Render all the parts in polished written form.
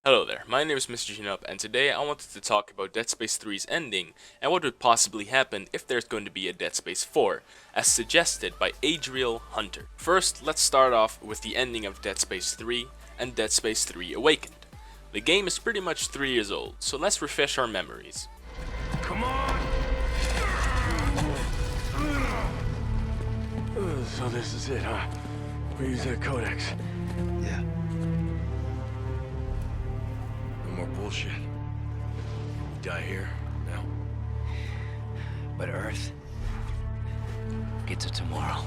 Hello there, my name is Mr. Jinup, and today I wanted to talk about Dead Space 3's ending and what would possibly happen if there's going to be a Dead Space 4, as suggested by Adriel Hunter. First, let's start off with the ending of Dead Space 3 and Dead Space 3 Awakened. The game is pretty much 3 years old, so let's refresh our memories. Come on! So this is it, huh? We use that codex. Yeah. No more bullshit. We die here, now. But Earth gets it tomorrow.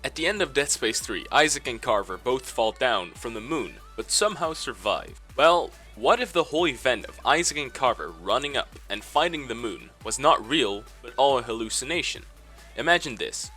At the end of Dead Space 3, Isaac and Carver both fall down from the moon, but somehow survive. Well, what if the whole event of Isaac and Carver running up and finding the moon was not real, but all a hallucination? Imagine this.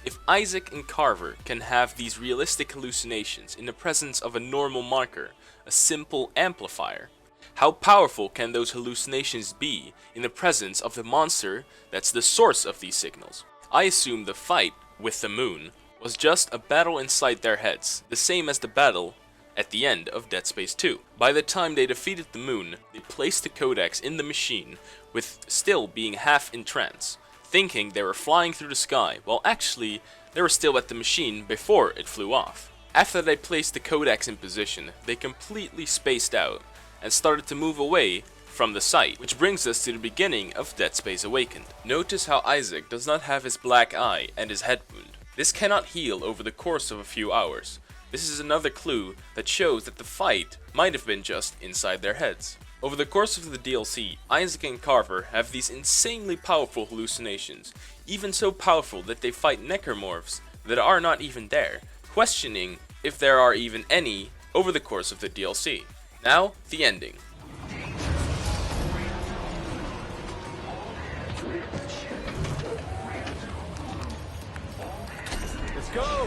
If Isaac and Carver can have these realistic hallucinations in the presence of a normal marker, a simple amplifier, how powerful can those hallucinations be in the presence of the monster that's the source of these signals? I assume the fight with the moon was just a battle inside their heads, the same as the battle at the end of Dead Space 2. By the time they defeated the moon, they placed the codex in the machine with still being half in trance, thinking they were flying through the sky, while actually they were still at the machine before it flew off. After they placed the codex in position, they completely spaced out and started to move away from the site, which brings us to the beginning of Dead Space Awakened. Notice how Isaac does not have his black eye and his head wound. This cannot heal over the course of a few hours. This is another clue that shows that the fight might have been just inside their heads. Over the course of the DLC, Isaac and Carver have these insanely powerful hallucinations, even so powerful that they fight necromorphs that are not even there, questioning if there are even any over the course of the DLC. Now, the ending.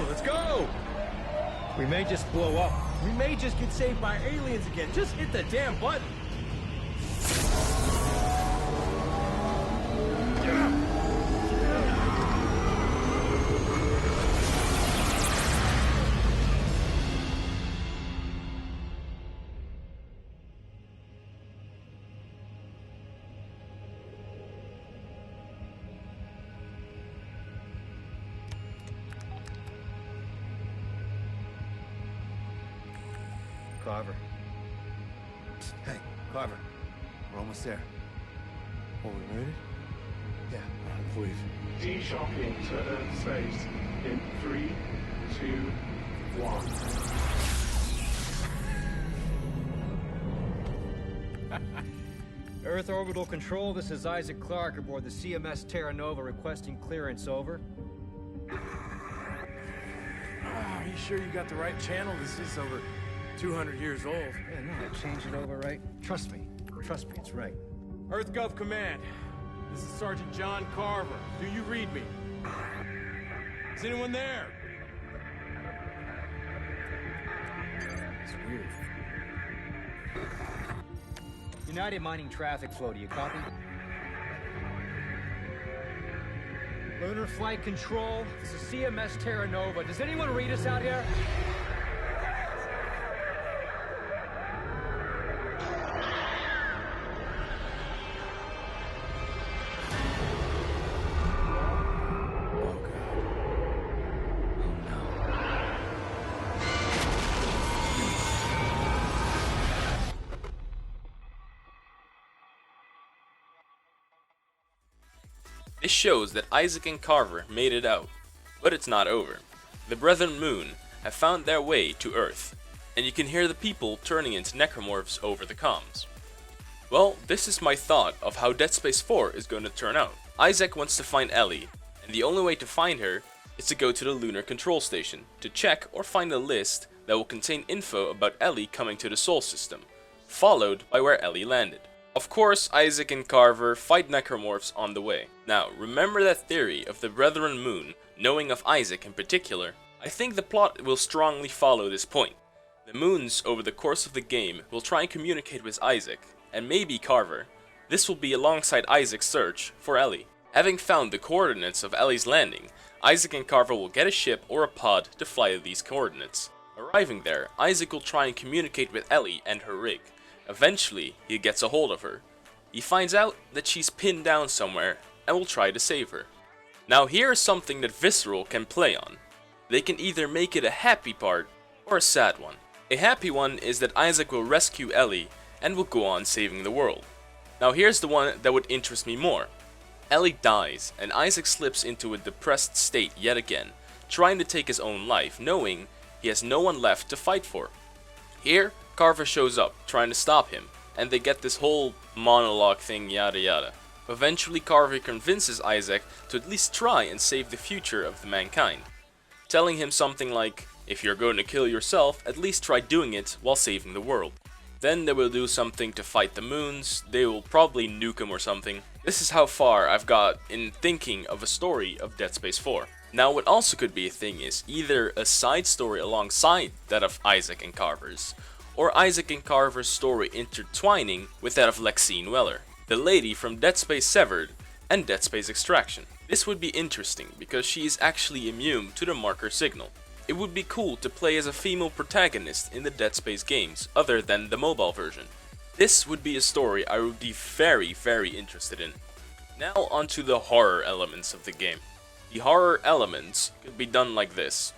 Let's go! We may just blow up. We may just get saved by aliens again. Just hit the damn button. Carver. Hey, Carver. We're almost there. oh, we made it? Yeah. Please. D-shocking to Earth space in 3, 2, 1. Earth Orbital Control, this is Isaac Clarke aboard the CMS Terra Nova requesting clearance, over. Are you sure you got the right channel? This is over 200 years old. Yeah, no, I changed it over, right? Trust me, it's right. Earth Gov Command, this is Sergeant John Carver. Do you read me? Is anyone there? It's weird. United Mining Traffic Flow, do you copy? Lunar Flight Control, this is CMS Terra Nova. Does anyone read us out here? This shows that Isaac and Carver made it out, but it's not over. The Brethren Moon have found their way to Earth, and you can hear the people turning into necromorphs over the comms. Well, this is my thought of how Dead Space 4 is going to turn out. Isaac wants to find Ellie, and the only way to find her is to go to the Lunar Control Station to check or find a list that will contain info about Ellie coming to the Sol System, followed by where Ellie landed. Of course, Isaac and Carver fight necromorphs on the way. Now, remember that theory of the Brethren Moon knowing of Isaac in particular? I think the plot will strongly follow this point. The moons over the course of the game will try and communicate with Isaac, and maybe Carver. This will be alongside Isaac's search for Ellie. Having found the coordinates of Ellie's landing, Isaac and Carver will get a ship or a pod to fly to these coordinates. Arriving there, Isaac will try and communicate with Ellie and her rig. Eventually, he gets a hold of her. He finds out that she's pinned down somewhere and will try to save her. Now here's something that Visceral can play on. They can either make it a happy part or a sad one. A happy one is that Isaac will rescue Ellie and will go on saving the world. Now here's the one that would interest me more. Ellie dies and Isaac slips into a depressed state yet again, trying to take his own life, knowing he has no one left to fight for. Here, Carver shows up, trying to stop him, and they get this whole monologue thing, yada yada. Eventually, Carver convinces Isaac to at least try and save the future of the mankind, telling him something like, if you're going to kill yourself, at least try doing it while saving the world. Then they will do something to fight the moons, they will probably nuke them or something. This is how far I've got in thinking of a story of Dead Space 4. Now what also could be a thing is either a side story alongside that of Isaac and Carver's, or Isaac and Carver's story intertwining with that of Lexine Weller, the lady from Dead Space Severed and Dead Space Extraction. This would be interesting because she is actually immune to the marker signal. It would be cool to play as a female protagonist in the Dead Space games other than the mobile version. This would be a story I would be very interested in. Now onto the horror elements of the game. The horror elements could be done like this.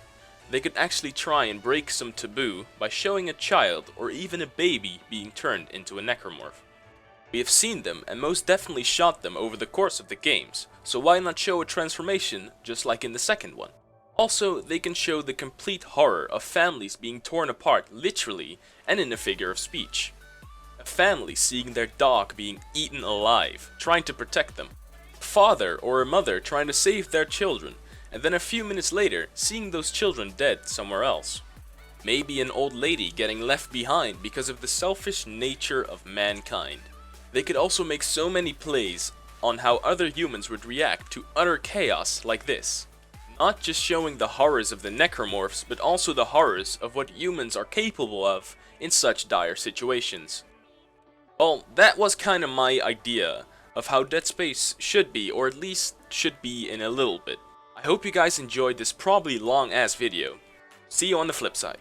They could actually try and break some taboo by showing a child or even a baby being turned into a necromorph. We have seen them and most definitely shot them over the course of the games, so why not show a transformation just like in the second one? Also, they can show the complete horror of families being torn apart literally and in a figure of speech. A family seeing their dog being eaten alive, trying to protect them. A father or a mother trying to save their children, and then a few minutes later seeing those children dead somewhere else. Maybe an old lady getting left behind because of the selfish nature of mankind. They could also make so many plays on how other humans would react to utter chaos like this. Not just showing the horrors of the necromorphs, but also the horrors of what humans are capable of in such dire situations. Well, that was kinda my idea of how Dead Space should be, or at least should be in a little bit. I hope you guys enjoyed this probably long ass video. See you on the flip side.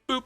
Boop!